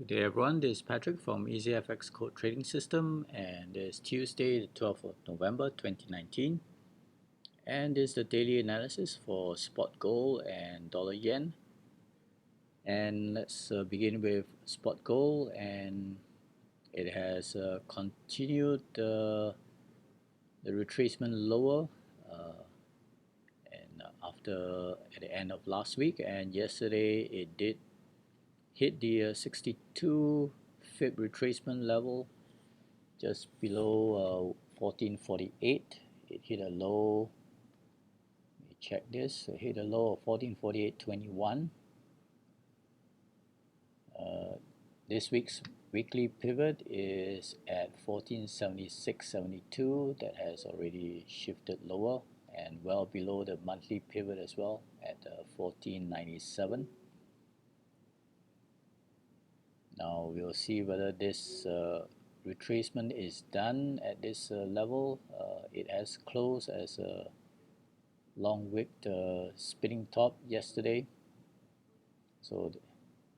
Good day everyone, this is Patrick from EasyFX Code Trading System, and it's Tuesday the 12th of November 2019, and this is the daily analysis for spot gold and dollar yen. And let's begin with spot gold, and it has continued the retracement lower and after at the end of last week, and yesterday it did hit the 62 Fib retracement level just below 1448. It hit a low, let me check this, it hit a low of 1448.21. This week's weekly pivot is at 1476.72. That has already shifted lower and well below the monthly pivot as well at 1497. Now we'll see whether this retracement is done at this level. It has closed as a long wick spinning top yesterday, so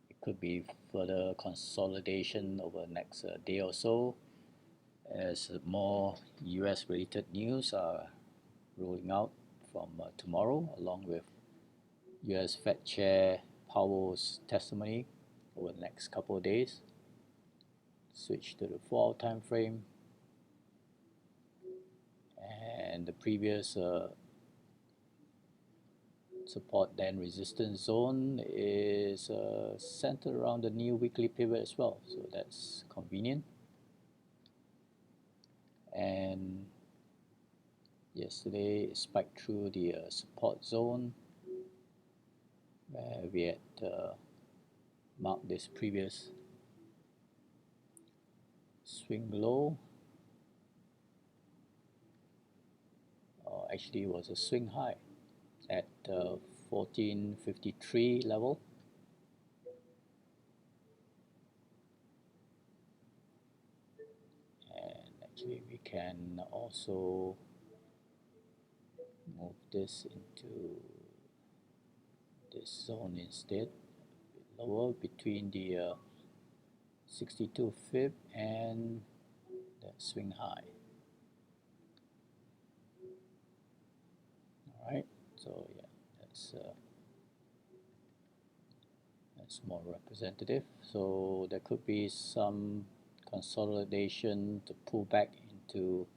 it could be further consolidation over the next day or so as more US related news are rolling out from tomorrow, along with US Fed Chair Powell's testimony over the next couple of days. Switch to the 4-hour time frame, and the previous support then resistance zone is centered around the new weekly pivot as well, so that's convenient. And yesterday it spiked through the support zone where we had marked this previous swing low, or actually it was a swing high at 1453 level. And actually we can also move this into this zone instead, a bit lower between the 62 Fib and the swing high. Alright, so yeah, that's more representative. So there could be some consolidation to pull back into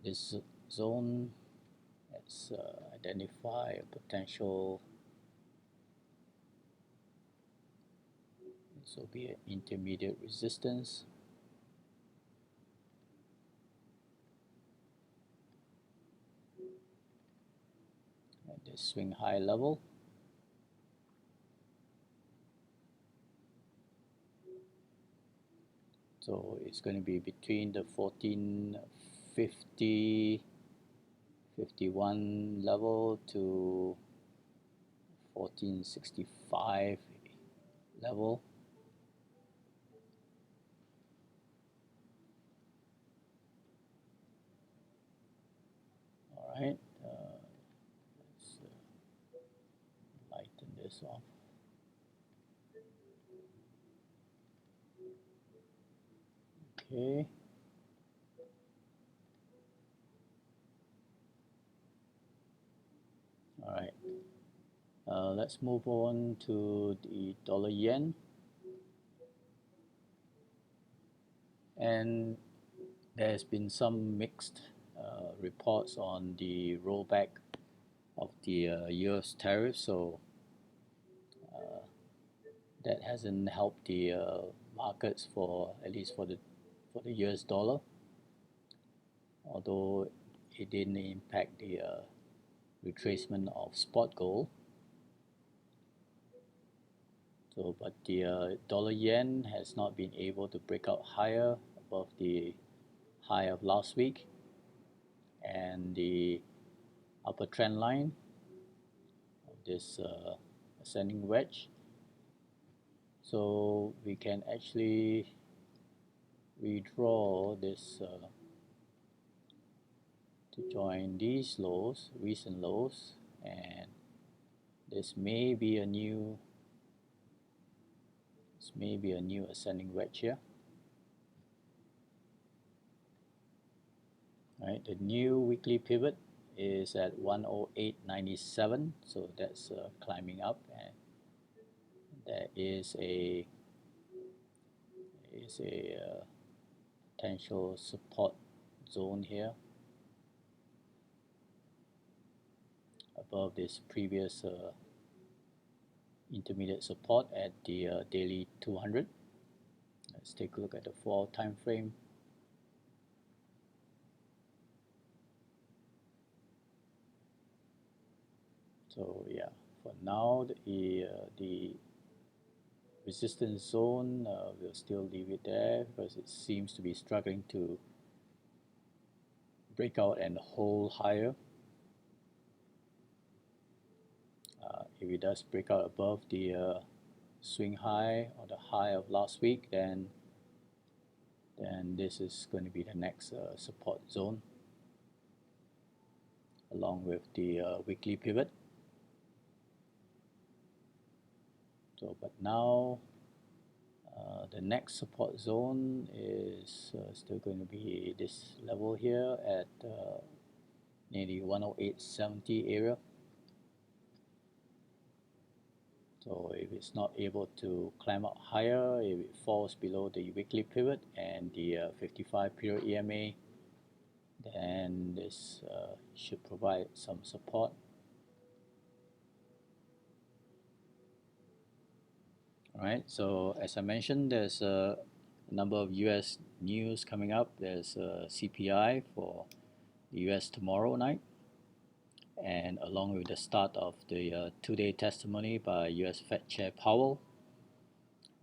this zone. Let's identify a potential. This will be an intermediate resistance. At this swing high level. So it's going to be between the 1450.51 level to 1465 level. Alright, let's lighten this off. Okay. Alright, let's move on to the dollar yen. And there's been some mixed reports on the rollback of the US tariff, so that hasn't helped the markets for at least for the US dollar, although it didn't impact the retracement of spot gold. So, but the dollar yen has not been able to break out higher above the high of last week and the upper trend line of this ascending wedge. So we can actually redraw this to join these lows, recent lows, and this may be a new This may be a new ascending wedge here. Right, the new weekly pivot is at 108.97, so that's climbing up, and there is a potential support zone here above this previous intermediate support at the daily 200. Let's take a look at the 4-hour time frame. So yeah, for now the resistance zone, we'll still leave it there because it seems to be struggling to break out and hold higher. If it does break out above the swing high or the high of last week, then this is going to be the next support zone, along with the weekly pivot. So, but now the next support zone is still going to be this level here at nearly 108.70 area. So if it's not able to climb up higher, if it falls below the weekly pivot and the 55 period EMA, then this should provide some support. Alright, so as I mentioned, there's a number of US news coming up. There's CPI for the US tomorrow night, and along with the start of the two-day testimony by US Fed Chair Powell,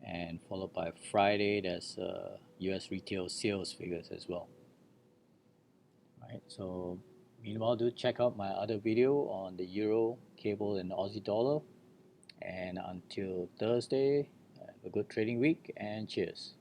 and followed by Friday, there's US retail sales figures as well. Right, so meanwhile, do check out my other video on the Euro, Cable, and Aussie dollar. And until Thursday, have a good trading week, and cheers.